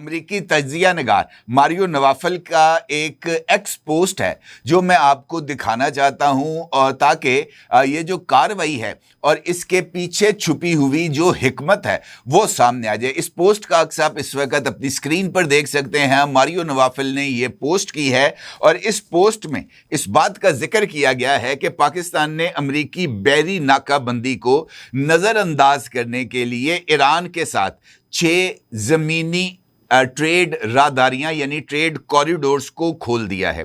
امریکی تجزیہ نگار ماریو نوافل کا ایک ایکس پوسٹ ہے جو میں آپ کو دکھانا چاہتا ہوں، اور تاکہ یہ جو کارروائی ہے اور اس کے پیچھے چھپی ہوئی جو حکمت ہے وہ سامنے آ جائے۔ اس پوسٹ کا عکس آپ اس وقت اپنی اسکرین پر دیکھ سکتے ہیں۔ ماریو نوافل نے یہ پوسٹ کی ہے اور اس پوسٹ میں اس بات کا ذکر کیا گیا ہے کہ پاکستان نے امریکی بحری ناکہ بندی کو نظر انداز کرنے کے لیے ایران کے ساتھ 6 زمینی ٹریڈ راہداریاں یعنی ٹریڈ کوریڈورز کو کھول دیا ہے۔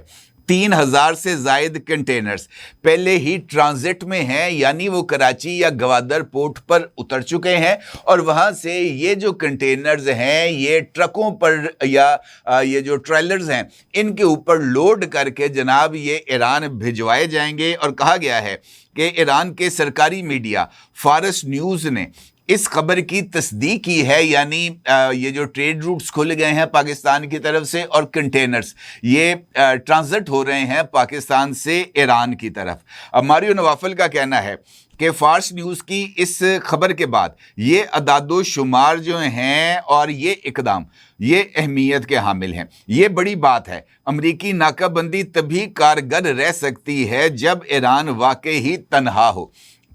3000 سے زائد کنٹینرز پہلے ہی ٹرانزٹ میں ہیں، یعنی وہ کراچی یا گوادر پورٹ پر اتر چکے ہیں، اور وہاں سے یہ جو کنٹینرز ہیں یہ ٹرکوں پر یا یہ جو ٹریلرز ہیں ان کے اوپر لوڈ کر کے جناب یہ ایران بھجوائے جائیں گے۔ اور کہا گیا ہے کہ ایران کے سرکاری میڈیا فارس نیوز نے اس خبر کی تصدیق کی ہے، یعنی یہ جو ٹریڈ روٹس کھل گئے ہیں پاکستان کی طرف سے اور کنٹینرز یہ ٹرانزٹ ہو رہے ہیں پاکستان سے ایران کی طرف۔ اب ماریو نوافل کا کہنا ہے کہ فارس نیوز کی اس خبر کے بعد یہ اعداد و شمار جو ہیں اور یہ اقدام یہ اہمیت کے حامل ہیں۔ یہ بڑی بات ہے۔ امریکی ناکہ بندی تبھی کارگر رہ سکتی ہے جب ایران واقعی تنہا ہو۔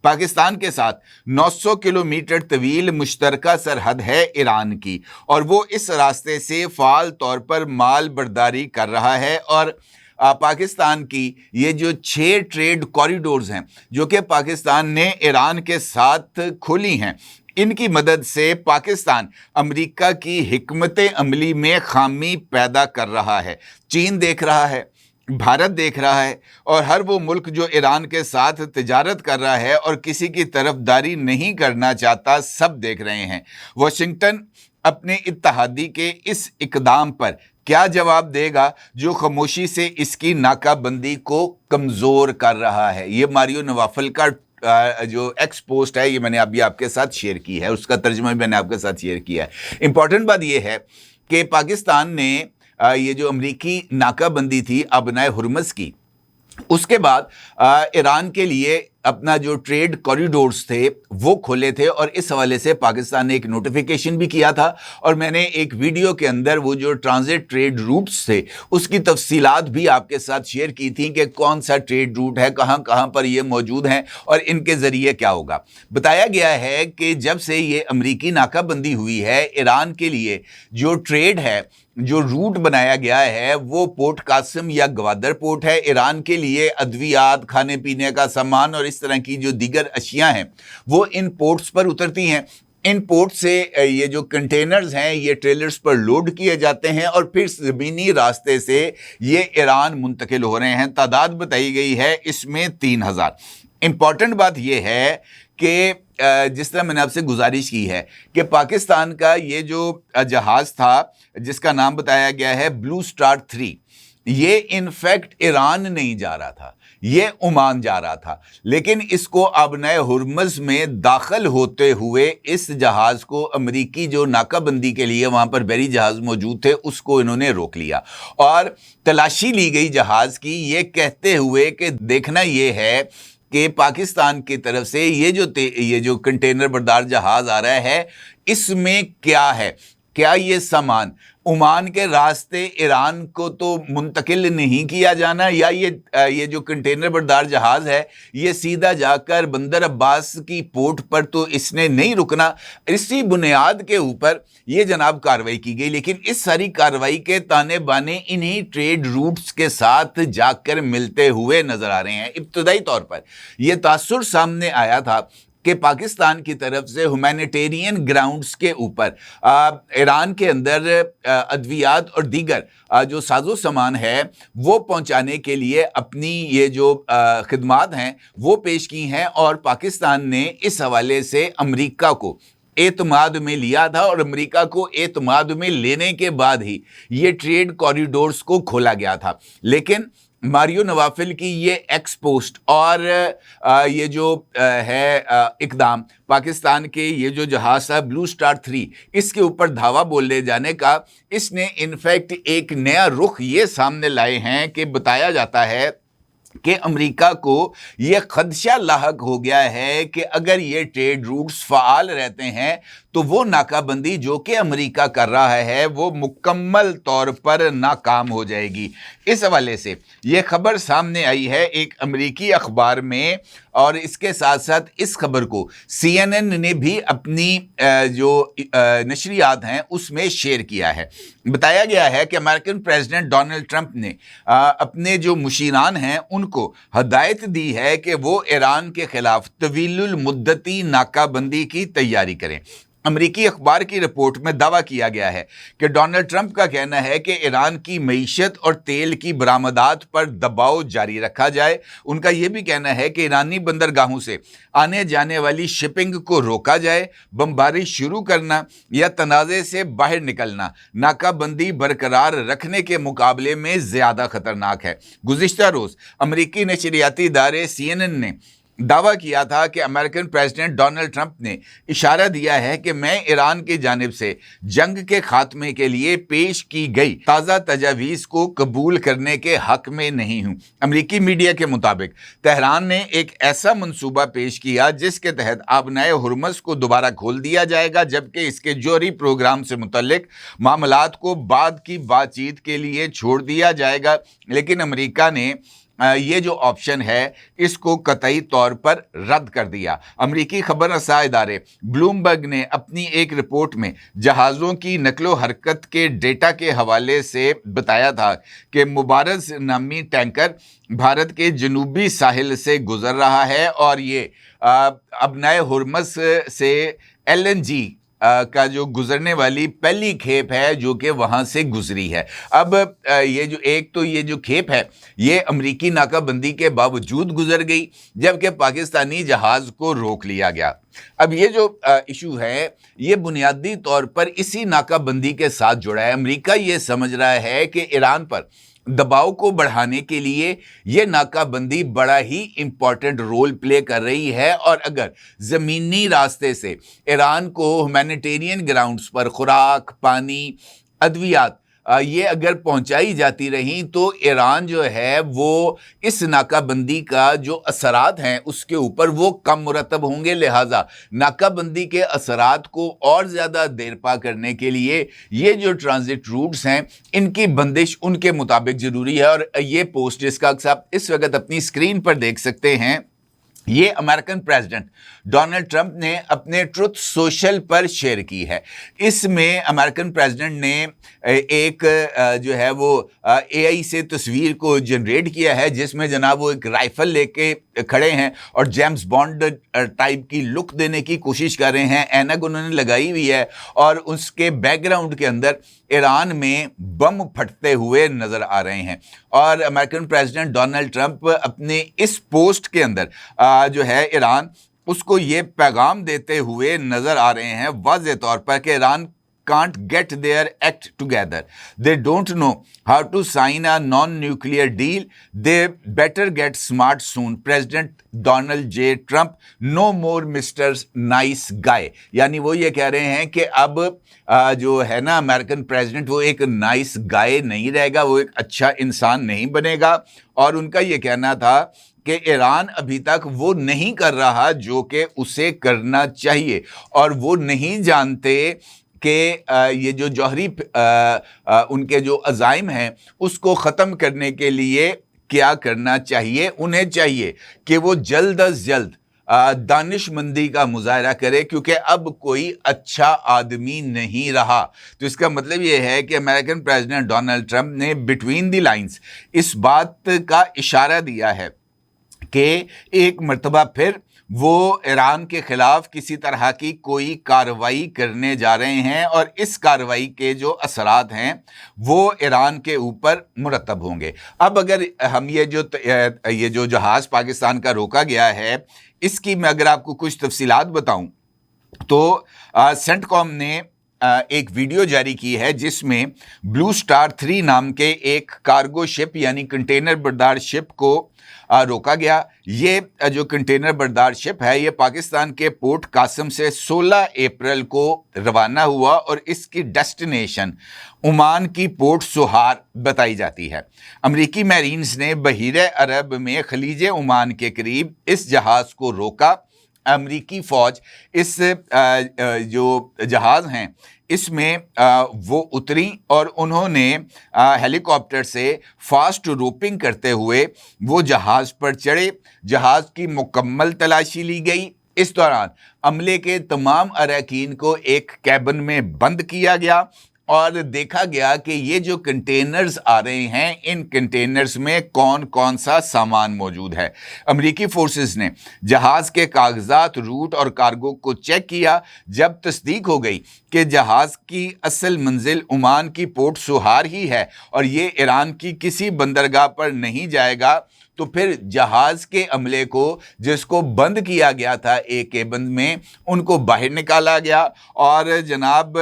پاکستان کے ساتھ 900 کلومیٹر طویل مشترکہ سرحد ہے ایران کی، اور وہ اس راستے سے فعال طور پر مال برداری کر رہا ہے۔ اور پاکستان کی یہ جو 6 ٹریڈ کوریڈورز ہیں جو کہ پاکستان نے ایران کے ساتھ کھولی ہیں، ان کی مدد سے پاکستان امریکہ کی حکمت عملی میں خامی پیدا کر رہا ہے۔ چین دیکھ رہا ہے، بھارت دیکھ رہا ہے، اور ہر وہ ملک جو ایران کے ساتھ تجارت کر رہا ہے اور کسی کی طرفداری نہیں کرنا چاہتا، سب دیکھ رہے ہیں۔ واشنگٹن اپنے اتحادی کے اس اقدام پر کیا جواب دے گا جو خاموشی سے اس کی ناکہ بندی کو کمزور کر رہا ہے؟ یہ ماریو نوافل کا جو ایکس پوسٹ ہے یہ میں نے ابھی آپ کے ساتھ شیئر کی ہے، اس کا ترجمہ بھی میں نے آپ کے ساتھ شیئر کیا ہے۔ امپورٹنٹ بات یہ ہے کہ پاکستان نے یہ جو امریکی ناکہ بندی تھی ابنائے ہرمز کی، اس کے بعد ایران کے لیے اپنا جو ٹریڈ کوریڈورز تھے وہ کھولے تھے، اور اس حوالے سے پاکستان نے ایک نوٹیفیکیشن بھی کیا تھا، اور میں نے ایک ویڈیو کے اندر وہ جو ٹرانزٹ ٹریڈ روٹس تھے اس کی تفصیلات بھی آپ کے ساتھ شیئر کی تھیں کہ کون سا ٹریڈ روٹ ہے، کہاں کہاں پر یہ موجود ہیں اور ان کے ذریعے کیا ہوگا۔ بتایا گیا ہے کہ جب سے یہ امریکی ناکہ بندی ہوئی ہے، ایران کے لیے جو ٹریڈ ہے، جو روٹ بنایا گیا ہے وہ پورٹ قاسم یا گوادر پورٹ ہے۔ ایران کے لیے ادویات، کھانے پینے کا سامان اور اس طرح کی جو دیگر اشیاء ہیں وہ ان پورٹس پر اترتی ہیں۔ ان پورٹ سے یہ جو کنٹینرز ہیں یہ ٹریلرز پر لوڈ کیے جاتے ہیں اور پھر زمینی راستے سے یہ ایران منتقل ہو رہے ہیں۔ تعداد بتائی گئی ہے اس میں 3000۔ امپورٹنٹ بات یہ ہے کہ جس طرح میں نے آپ سے گزارش کی ہے کہ پاکستان کا یہ جو جہاز تھا جس کا نام بتایا گیا ہے بلو سٹار 3، یہ انفیکٹ ایران نہیں جا رہا تھا، یہ عمان جا رہا تھا، لیکن اس کو ابنائے ہرمز میں داخل ہوتے ہوئے اس جہاز کو امریکی جو ناکہ بندی کے لیے وہاں پر بحری جہاز موجود تھے اس کو انہوں نے روک لیا اور تلاشی لی گئی جہاز کی، یہ کہتے ہوئے کہ دیکھنا یہ ہے کہ پاکستان کی طرف سے یہ جو کنٹینر بردار جہاز آ رہا ہے اس میں کیا ہے، کیا یہ سامان عمان کے راستے ایران کو تو منتقل نہیں کیا جانا، یا یہ جو کنٹینر بردار جہاز ہے یہ سیدھا جا کر بندر عباس کی پورٹ پر تو اس نے نہیں رکنا۔ اسی بنیاد کے اوپر یہ جناب کارروائی کی گئی، لیکن اس ساری کارروائی کے تانے بانے انہی ٹریڈ روٹس کے ساتھ جا کر ملتے ہوئے نظر آ رہے ہیں۔ ابتدائی طور پر یہ تاثر سامنے آیا تھا کہ پاکستان کی طرف سے ہیومینیٹیرین گراؤنڈز کے اوپر ایران کے اندر ادویات اور دیگر جو ساز و سامان ہے وہ پہنچانے کے لیے اپنی یہ جو خدمات ہیں وہ پیش کی ہیں، اور پاکستان نے اس حوالے سے امریکہ کو اعتماد میں لیا تھا، اور امریکہ کو اعتماد میں لینے کے بعد ہی یہ ٹریڈ کوریڈورز کو کھولا گیا تھا۔ لیکن ماریو نوافل کی یہ ایکس پوسٹ اور یہ جو ہے اقدام پاکستان کے یہ جو جہاز ہے بلو سٹار 3 اس کے اوپر دھاوا بولے جانے کا، اس نے انفیکٹ ایک نیا رخ یہ سامنے لائے ہیں کہ بتایا جاتا ہے کہ امریکہ کو یہ خدشہ لاحق ہو گیا ہے کہ اگر یہ ٹریڈ روٹس فعال رہتے ہیں تو وہ ناکہ بندی جو کہ امریکہ کر رہا ہے وہ مکمل طور پر ناکام ہو جائے گی۔ اس حوالے سے یہ خبر سامنے آئی ہے ایک امریکی اخبار میں، اور اس کے ساتھ ساتھ اس خبر کو CNN نے بھی اپنی جو نشریات ہیں اس میں شیئر کیا ہے۔ بتایا گیا ہے کہ امریکن پریزیڈنٹ ڈونلڈ ٹرمپ نے اپنے جو مشیران ہیں ان کو ہدایت دی ہے کہ وہ ایران کے خلاف طویل المدتی ناکہ بندی کی تیاری کریں۔ امریکی اخبار کی رپورٹ میں دعویٰ کیا گیا ہے کہ ڈونلڈ ٹرمپ کا کہنا ہے کہ ایران کی معیشت اور تیل کی برآمدات پر دباؤ جاری رکھا جائے۔ ان کا یہ بھی کہنا ہے کہ ایرانی بندرگاہوں سے آنے جانے والی شپنگ کو روکا جائے، بمباری شروع کرنا یا تنازع سے باہر نکلنا ناکہ بندی برقرار رکھنے کے مقابلے میں زیادہ خطرناک ہے۔ گزشتہ روز امریکی نشریاتی ادارے CNN نے دعویٰ کیا تھا کہ امریکن پریزیڈنٹ ڈونلڈ ٹرمپ نے اشارہ دیا ہے کہ میں ایران کی جانب سے جنگ کے خاتمے کے لیے پیش کی گئی تازہ تجاویز کو قبول کرنے کے حق میں نہیں ہوں۔ امریکی میڈیا کے مطابق تہران نے ایک ایسا منصوبہ پیش کیا جس کے تحت آبنائے ہرمز کو دوبارہ کھول دیا جائے گا، جبکہ اس کے جوہری پروگرام سے متعلق معاملات کو بعد کی بات چیت کے لیے چھوڑ دیا جائے گا، لیکن امریکہ نے یہ جو آپشن ہے اس کو قطعی طور پر رد کر دیا۔ امریکی خبر رساں ادارے بلومبرگ نے اپنی ایک رپورٹ میں جہازوں کی نقل و حرکت کے ڈیٹا کے حوالے سے بتایا تھا کہ مبارز نامی ٹینکر بھارت کے جنوبی ساحل سے گزر رہا ہے، اور یہ آبنائے ہرمز سے LNG کا جو گزرنے والی پہلی کھیپ ہے جو کہ وہاں سے گزری ہے۔ اب یہ جو کھیپ ہے یہ امریکی ناکہ بندی کے باوجود گزر گئی، جبکہ پاکستانی جہاز کو روک لیا گیا۔ اب یہ جو ایشو ہے یہ بنیادی طور پر اسی ناکہ بندی کے ساتھ جڑا ہے۔ امریکہ یہ سمجھ رہا ہے کہ ایران پر دباؤ کو بڑھانے کے لیے یہ ناکہ بندی بڑا ہی امپورٹنٹ رول پلے کر رہی ہے، اور اگر زمینی راستے سے ایران کو ہیومینیٹیرین گراؤنڈز پر خوراک، پانی، ادویات یہ اگر پہنچائی جاتی رہیں تو ایران جو ہے وہ اس ناکہ بندی کا جو اثرات ہیں اس کے اوپر وہ کم مرتب ہوں گے، لہٰذا ناکہ بندی کے اثرات کو اور زیادہ دیر پا کرنے کے لیے یہ جو ٹرانزٹ روٹس ہیں ان کی بندش ان کے مطابق ضروری ہے۔ اور یہ پوسٹ جس کا آپ اس وقت اپنی اسکرین پر دیکھ سکتے ہیں، یہ امریکن پریزیڈنٹ ڈونلڈ ٹرمپ نے اپنے ٹروتھ سوشل پر شیئر کی ہے۔ اس میں امریکن پریزیڈنٹ نے ایک جو ہے وہ AI سے تصویر کو جنریٹ کیا ہے جس میں جناب وہ ایک رائفل لے کے کھڑے ہیں اور جیمز بانڈ ٹائپ کی لک دینے کی کوشش کر رہے ہیں، اینک انہوں نے لگائی ہوئی ہے، اور اس کے بیک گراؤنڈ کے اندر ایران میں بم پھٹتے ہوئے نظر آ رہے ہیں۔ اور امریکن پریزیڈنٹ ڈونلڈ ٹرمپ اپنے اس پوسٹ کے اندر جو ہے ایران اس کو یہ پیغام دیتے ہوئے نظر آ رہے ہیں واضح طور پر کہ Iran can't get their act together. They don't know how to sign a non-nuclear deal. They better get smart soon. President Donald J. Trump, no more Mr. Nice Guy. یعنی وہ یہ کہہ رہے ہیں کہ اب جو ہے نا امریکن پریزیڈنٹ وہ ایک نائس گائے نہیں رہے گا، وہ ایک اچھا انسان نہیں بنے گا۔ اور ان کا یہ کہنا تھا کہ ایران ابھی تک وہ نہیں کر رہا جو کہ اسے کرنا چاہیے، اور وہ نہیں جانتے کہ یہ جو جوہری ان کے جو عزائم ہیں اس کو ختم کرنے کے لیے کیا کرنا چاہیے۔ انہیں چاہیے کہ وہ جلد از جلد دانش مندی کا مظاہرہ کرے، کیونکہ اب کوئی اچھا آدمی نہیں رہا۔ تو اس کا مطلب یہ ہے کہ امریکن پریزیڈنٹ ڈونلڈ ٹرمپ نے بٹوین دی لائنز اس بات کا اشارہ دیا ہے کہ ایک مرتبہ پھر وہ ایران کے خلاف کسی طرح کی کوئی کارروائی کرنے جا رہے ہیں، اور اس کارروائی کے جو اثرات ہیں وہ ایران کے اوپر مرتب ہوں گے۔ اب اگر ہم یہ جو جہاز پاکستان کا روکا گیا ہے اس کی میں اگر آپ کو کچھ تفصیلات بتاؤں تو سینٹ کام نے ایک ویڈیو جاری کی ہے جس میں بلو سٹار 3 نام کے ایک کارگو شپ یعنی کنٹینر بردار شپ کو روکا گیا۔ یہ جو کنٹینر بردار شپ ہے یہ پاکستان کے پورٹ قاسم سے 16 اپریل کو روانہ ہوا اور اس کی ڈیسٹینیشن عمان کی پورٹ سوہار بتائی جاتی ہے۔ امریکی میرینز نے بحیرہ عرب میں خلیج عمان کے قریب اس جہاز کو روکا۔ امریکی فوج اس جو جہاز ہیں اس میں وہ اتری اور انہوں نے ہیلی کاپٹر سے فاسٹ روپنگ کرتے ہوئے وہ جہاز پر چڑھے۔ جہاز کی مکمل تلاشی لی گئی۔ اس دوران عملے کے تمام اراکین کو ایک کیبن میں بند کیا گیا اور دیکھا گیا کہ یہ جو کنٹینرز آ رہے ہیں ان کنٹینرز میں کون کون سا سامان موجود ہے۔ امریکی فورسز نے جہاز کے کاغذات، روٹ اور کارگو کو چیک کیا۔ جب تصدیق ہو گئی کہ جہاز کی اصل منزل عمان کی پورٹ سوہار ہی ہے اور یہ ایران کی کسی بندرگاہ پر نہیں جائے گا، تو پھر جہاز کے عملے کو جس کو بند کیا گیا تھا ایک کیبن میں ان کو باہر نکالا گیا اور جناب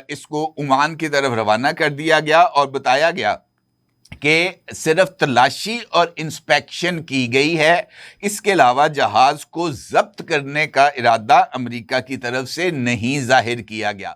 اس کو عمان کی طرف روانہ کر دیا گیا اور بتایا گیا کہ صرف تلاشی اور انسپیکشن کی گئی ہے۔ اس کے علاوہ جہاز کو ضبط کرنے کا ارادہ امریکہ کی طرف سے نہیں ظاہر کیا گیا۔